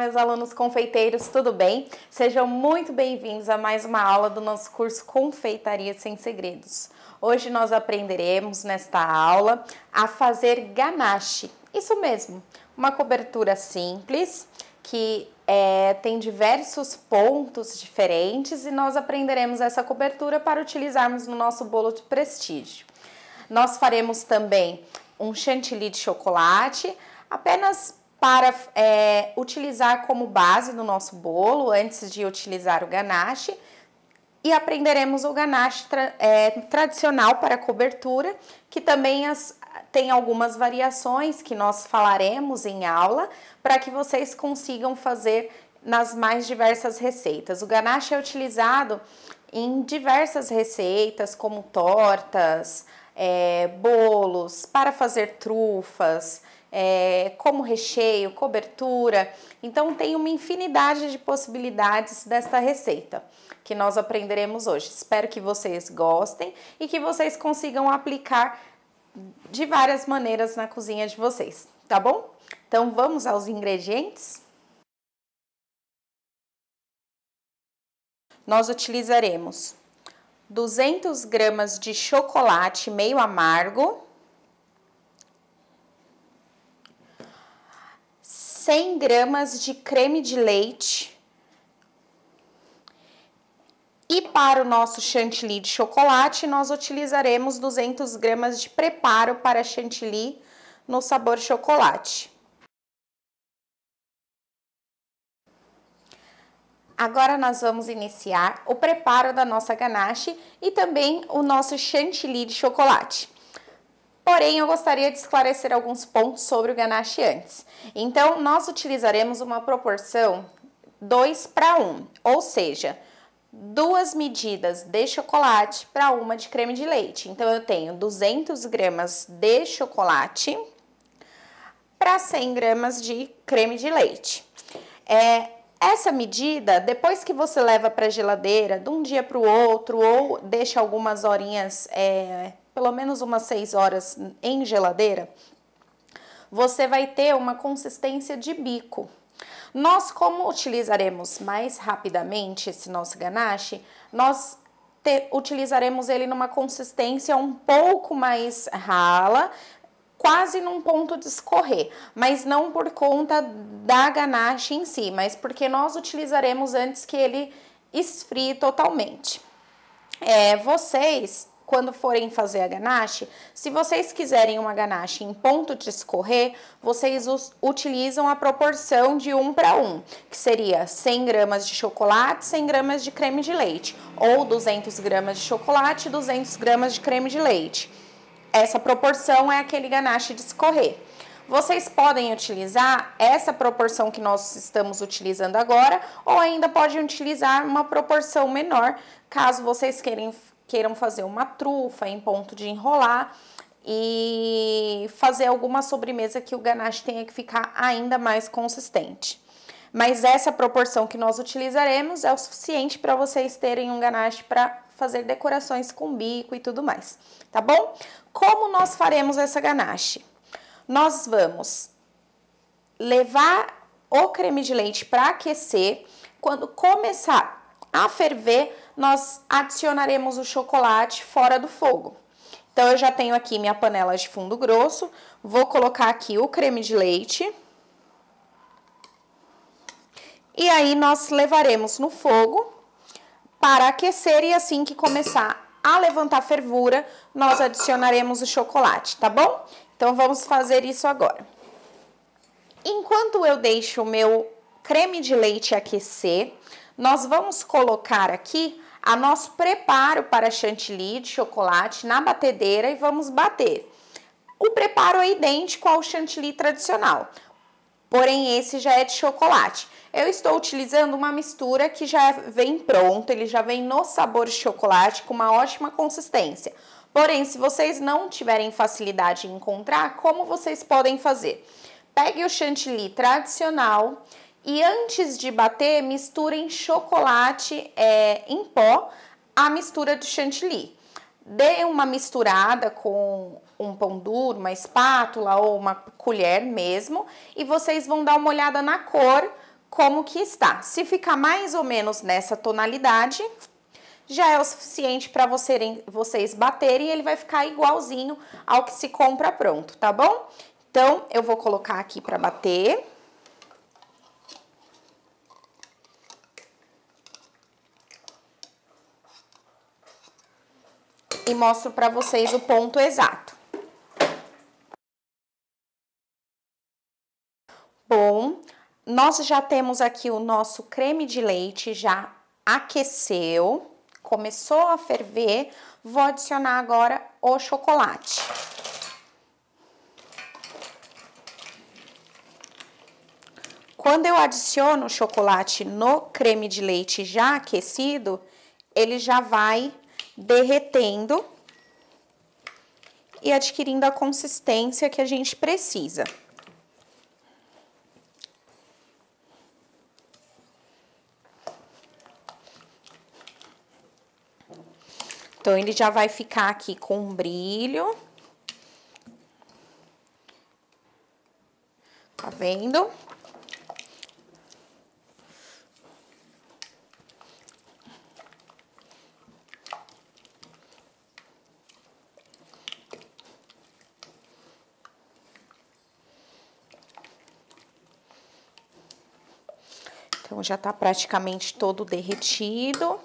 meus alunos confeiteiros, tudo bem? Sejam muito bem-vindos a mais uma aula do nosso curso Confeitaria Sem Segredos. Hoje nós aprenderemos nesta aula a fazer ganache. Isso mesmo, uma cobertura simples que tem diversos pontos diferentes e nós aprenderemos essa cobertura para utilizarmos no nosso bolo de prestígio. Nós faremos também um chantilly de chocolate, apenas para utilizar como base no nosso bolo, antes de utilizar o ganache. E aprenderemos o ganache tradicional para cobertura, que também tem algumas variações que nós falaremos em aula, para que vocês consigam fazer nas mais diversas receitas. O ganache é utilizado em diversas receitas, como tortas, bolos, para fazer trufas, como recheio, cobertura. Então tem uma infinidade de possibilidades desta receita que nós aprenderemos hoje. Espero que vocês gostem e que vocês consigam aplicar de várias maneiras na cozinha de vocês, tá bom? Então vamos aos ingredientes. Nós utilizaremos 200 gramas de chocolate meio amargo, 100 gramas de creme de leite e para o nosso chantilly de chocolate nós utilizaremos 200 gramas de preparo para chantilly no sabor chocolate. Agora nós vamos iniciar o preparo da nossa ganache e também o nosso chantilly de chocolate. Porém, eu gostaria de esclarecer alguns pontos sobre o ganache antes. Então, nós utilizaremos uma proporção 2:1, ou seja, 2 medidas de chocolate para 1 de creme de leite. Então, eu tenho 200 gramas de chocolate para 100 gramas de creme de leite. Essa medida, depois que você leva para a geladeira, de um dia para o outro, ou deixa algumas horinhas, pelo menos umas 6 horas em geladeira, você vai ter uma consistência de bico. Nós, como utilizaremos mais rapidamente esse nosso ganache, nós utilizaremos ele numa consistência um pouco mais rala, quase num ponto de escorrer, mas não por conta da ganache em si, mas porque nós utilizaremos antes que ele esfrie totalmente. Vocês, quando forem fazer a ganache, se vocês quiserem uma ganache em ponto de escorrer, vocês utilizam a proporção de 1:1, que seria 100 gramas de chocolate, 100 gramas de creme de leite, ou 200 gramas de chocolate, 200 gramas de creme de leite. Essa proporção é aquele ganache de escorrer. Vocês podem utilizar essa proporção que nós estamos utilizando agora, ou ainda podem utilizar uma proporção menor, caso vocês queiram fazer uma trufa em ponto de enrolar e fazer alguma sobremesa que o ganache tenha que ficar ainda mais consistente. Mas essa proporção que nós utilizaremos é o suficiente para vocês terem um ganache para fazer decorações com bico e tudo mais, tá bom? Como nós faremos essa ganache? Nós vamos levar o creme de leite para aquecer. Quando começar a ferver, nós adicionaremos o chocolate fora do fogo. Então, eu já tenho aqui minha panela de fundo grosso, vou colocar aqui o creme de leite. E aí, nós levaremos no fogo para aquecer e assim que começar a levantar fervura, nós adicionaremos o chocolate, tá bom? Então, vamos fazer isso agora. Enquanto eu deixo o meu creme de leite aquecer, nós vamos colocar aqui o nosso preparo para chantilly de chocolate na batedeira e vamos bater. O preparo é idêntico ao chantilly tradicional, porém esse já é de chocolate. Eu estou utilizando uma mistura que já vem pronto, ele já vem no sabor de chocolate com uma ótima consistência. Porém, se vocês não tiverem facilidade em encontrar, como vocês podem fazer? Pegue o chantilly tradicional e antes de bater, misturem chocolate em pó, a mistura do chantilly. Dê uma misturada com um pão duro, uma espátula ou uma colher mesmo, e vocês vão dar uma olhada na cor como que está. Se ficar mais ou menos nessa tonalidade, já é o suficiente para vocês baterem e ele vai ficar igualzinho ao que se compra pronto, tá bom? Então, eu vou colocar aqui para bater. E mostro para vocês o ponto exato. Bom, nós já temos aqui o nosso creme de leite, já aqueceu, começou a ferver. Vou adicionar agora o chocolate. Quando eu adiciono o chocolate no creme de leite já aquecido, ele já vai derretendo e adquirindo a consistência que a gente precisa. Então, ele já vai ficar aqui com um brilho. Tá vendo? Então, já tá praticamente todo derretido.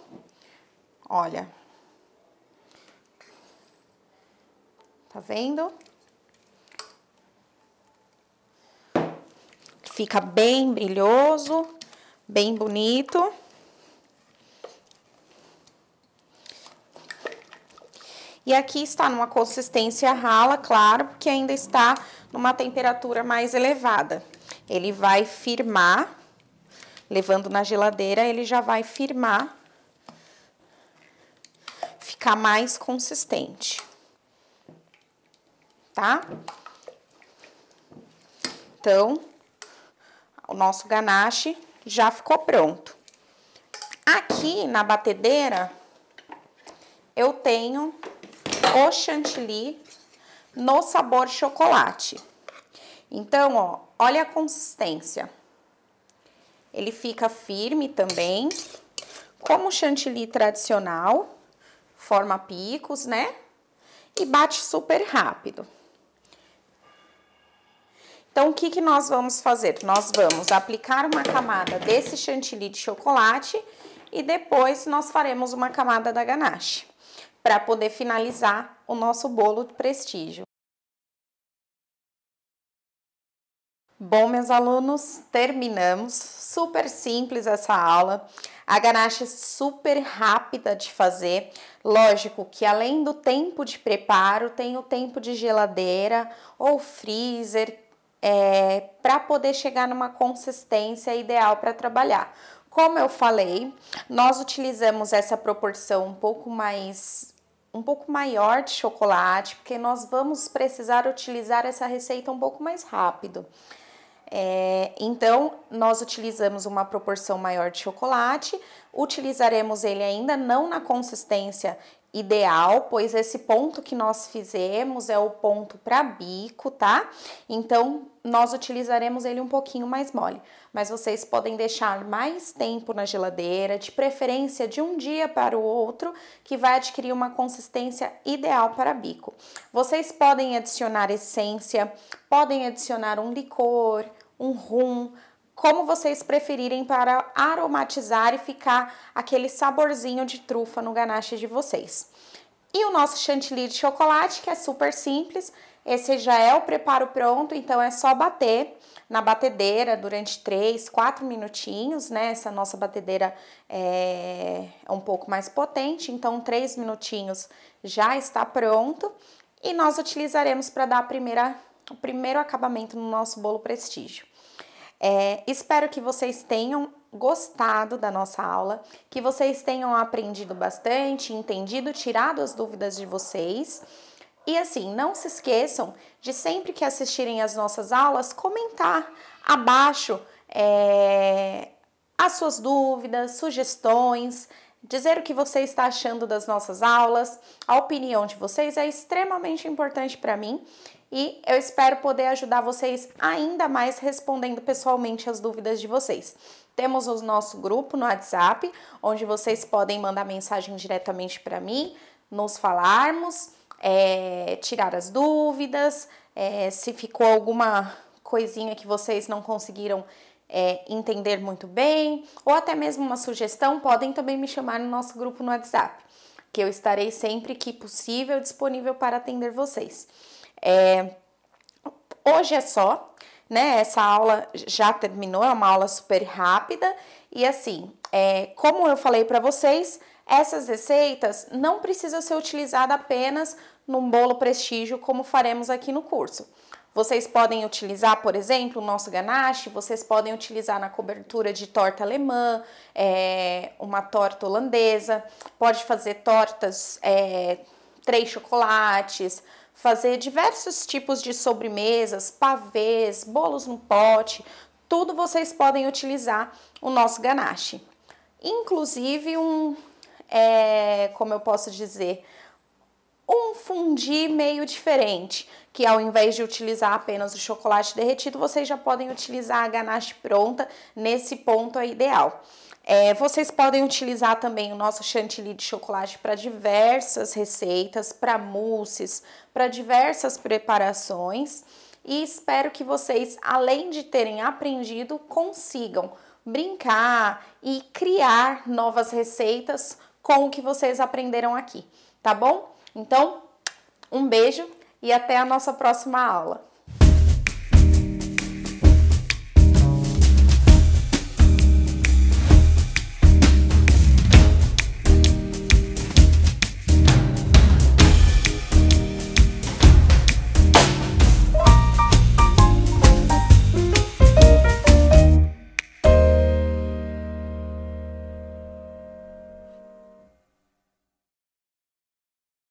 Olha. Tá vendo? Fica bem brilhoso, bem bonito. E aqui está numa consistência rala, claro, porque ainda está numa temperatura mais elevada. Ele vai firmar, levando na geladeira, ele já vai firmar, ficar mais consistente. Tá? Então, o nosso ganache já ficou pronto. Aqui na batedeira, eu tenho o chantilly no sabor chocolate. Então, ó, olha a consistência. Ele fica firme também, como o chantilly tradicional, forma picos, né? E bate super rápido. Então, o que que nós vamos fazer? Nós vamos aplicar uma camada desse chantilly de chocolate e depois nós faremos uma camada da ganache, para poder finalizar o nosso bolo de prestígio. Bom, meus alunos, terminamos. Super simples essa aula. A ganache é super rápida de fazer. Lógico que além do tempo de preparo, tem o tempo de geladeira ou freezer, para poder chegar numa consistência ideal para trabalhar. Como eu falei, nós utilizamos essa proporção um pouco maior de chocolate, porque nós vamos precisar utilizar essa receita um pouco mais rápido. Então, nós utilizamos uma proporção maior de chocolate, utilizaremos ele ainda não na consistência ideal, pois esse ponto que nós fizemos é o ponto para bico, tá? Então, nós utilizaremos ele um pouquinho mais mole, mas vocês podem deixar mais tempo na geladeira, de preferência de um dia para o outro, que vai adquirir uma consistência ideal para bico. Vocês podem adicionar essência, podem adicionar um licor, um rum, como vocês preferirem para aromatizar e ficar aquele saborzinho de trufa no ganache de vocês. E o nosso chantilly de chocolate, que é super simples, esse já é o preparo pronto, então é só bater na batedeira durante 3, 4 minutinhos, né? Essa nossa batedeira é um pouco mais potente, então 3 minutinhos já está pronto. E nós utilizaremos para dar o primeiro acabamento no nosso bolo prestígio. Espero que vocês tenham gostado da nossa aula, que vocês tenham aprendido bastante, entendido, tirado as dúvidas de vocês. E assim, não se esqueçam de sempre que assistirem as nossas aulas, comentar abaixo as suas dúvidas, sugestões, dizer o que você está achando das nossas aulas. A opinião de vocês é extremamente importante para mim e eu espero poder ajudar vocês ainda mais respondendo pessoalmente as dúvidas de vocês. Temos o nosso grupo no WhatsApp, onde vocês podem mandar mensagem diretamente para mim, nos falarmos, tirar as dúvidas, se ficou alguma coisinha que vocês não conseguiram entender muito bem, ou até mesmo uma sugestão, podem também me chamar no nosso grupo no WhatsApp, que eu estarei sempre que possível disponível para atender vocês. Hoje é só, né? Essa aula já terminou, é uma aula super rápida e assim, como eu falei para vocês, essas receitas não precisam ser utilizadas apenas num bolo prestígio como faremos aqui no curso. Vocês podem utilizar, por exemplo, o nosso ganache, vocês podem utilizar na cobertura de torta alemã, uma torta holandesa, pode fazer tortas, 3 chocolates, fazer diversos tipos de sobremesas, pavês, bolos no pote, tudo vocês podem utilizar o nosso ganache. Inclusive como eu posso dizer, um fondue meio diferente, que ao invés de utilizar apenas o chocolate derretido, vocês já podem utilizar a ganache pronta, nesse ponto é ideal. Vocês podem utilizar também o nosso chantilly de chocolate para diversas receitas, para mousses, para diversas preparações. E espero que vocês, além de terem aprendido, consigam brincar e criar novas receitas com o que vocês aprenderam aqui, tá bom? Então, um beijo e até a nossa próxima aula.